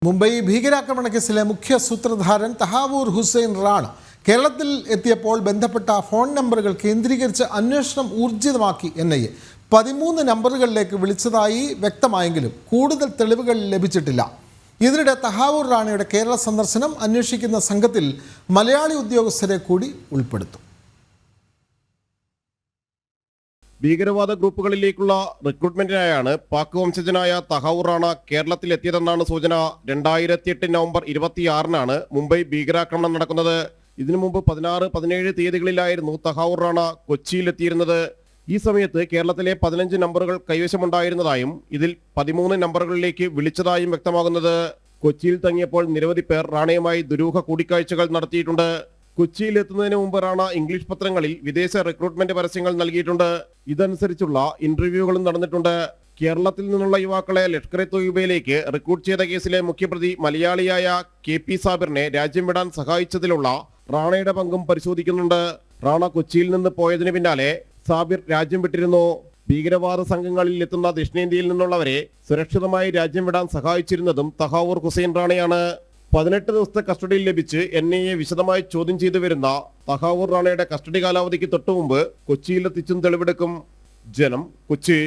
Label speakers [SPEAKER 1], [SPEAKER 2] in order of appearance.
[SPEAKER 1] മുംബൈ ഭീകരാക്രമണ കേസിലെ മുഖ്യ സൂത്രധാരൻ തഹാവൂർ ഹുസൈൻ റാണ കേരളത്തിൽ എത്തിയപ്പോൾ ബന്ധപ്പെട്ട ഫോൺ നമ്പറുകൾ കേന്ദ്രീകരിച്ച് അന്വേഷണം ഊർജിതമാക്കി NIA 13 നമ്പറുകളിലേക്ക് വിളിച്ചതായി വ്യക്തമായെങ്കിലും കൂടുതൽ തെളിവുകൾ ലഭിച്ചിട്ടില്ല. ഇതിനിടെ തഹാവൂർ റാണയുടെ കേരള സന്ദർശനം അന്വേഷിക്കുന്ന സംഘത്തിൽ മലയാളി ഉദ്യോഗസ്ഥരെ കൂടി ഉൾപ്പെടുത്തും.
[SPEAKER 2] ഭീകരവാദ ഗ്രൂപ്പുകളിലേക്കുള്ള റിക്രൂട്ട്മെന്റിനായാണ് പാക് വംശജനായ തഹാവൂർ റാണ കേരളത്തിലെത്തിയതെന്നാണ് സൂചന. 2008 നവംബർ 26-നാണ് മുംബൈ ഭീകരാക്രമണം നടക്കുന്നത്. ഇതിനു മുമ്പ് 16, 17 തീയതികളിലായിരുന്നു തഹാവൂർ റാണ കൊച്ചിയിലെത്തിയിരുന്നത്. ഈ സമയത്ത് കേരളത്തിലെ 15 നമ്പറുകൾ കൈവശമുണ്ടായിരുന്നതായും ഇതിൽ 13 നമ്പറുകളിലേക്ക് വിളിച്ചതായും വ്യക്തമാകുന്നത്. കൊച്ചിയിൽ തങ്ങിയപ്പോൾ നിരവധി പേർ റാണയുമായി ദുരൂഹ കൂടിക്കാഴ്ചകൾ നടത്തിയിട്ടുണ്ട്. കൊച്ചിയിൽ എത്തുന്നതിന് മുമ്പ് റാണ ഇംഗ്ലീഷ് പത്രങ്ങളിൽ വിദേശ റിക്രൂട്ട്മെന്റ് പരസ്യങ്ങൾ നൽകിയിട്ടുണ്ട്. ഇതനുസരിച്ചുള്ള ഇന്റർവ്യൂകളും നടന്നിട്ടുണ്ട്. കേരളത്തിൽ നിന്നുള്ള യുവാക്കളെ ലഷ്കർ തൊയ്ബയിലേക്ക് റിക്രൂട്ട് ചെയ്ത കേസിലെ മുഖ്യപ്രതി മലയാളിയായ KP സാബിറിനെ രാജ്യം വിടാൻ സഹായിച്ചതിലുള്ള റാണയുടെ പങ്കും പരിശോധിക്കുന്നുണ്ട്. റാണ കൊച്ചിയിൽ നിന്ന് പോയതിന് പിന്നാലെ സാബിർ രാജ്യം വിട്ടിരുന്നു. ഭീകരവാദ സംഘങ്ങളിൽ എത്തുന്ന ദക്ഷിണേന്ത്യയിൽ നിന്നുള്ളവരെ സുരക്ഷിതമായി രാജ്യം വിടാൻ സഹായിച്ചിരുന്നതും തഹാവൂർ ഹുസൈൻ റാണയാണ്. 18 ദിവസത്തെ കസ്റ്റഡിയിൽ ലഭിച്ച് NIA വിശദമായി ചോദ്യം ചെയ്തു വരുന്ന തഹാവൂർ റാണയുടെ കസ്റ്റഡി കാലാവധിക്ക് തൊട്ടുമുമ്പ് കൊച്ചിയിലെത്തിച്ചും തെളിവെടുക്കും. ജനം, കൊച്ചി.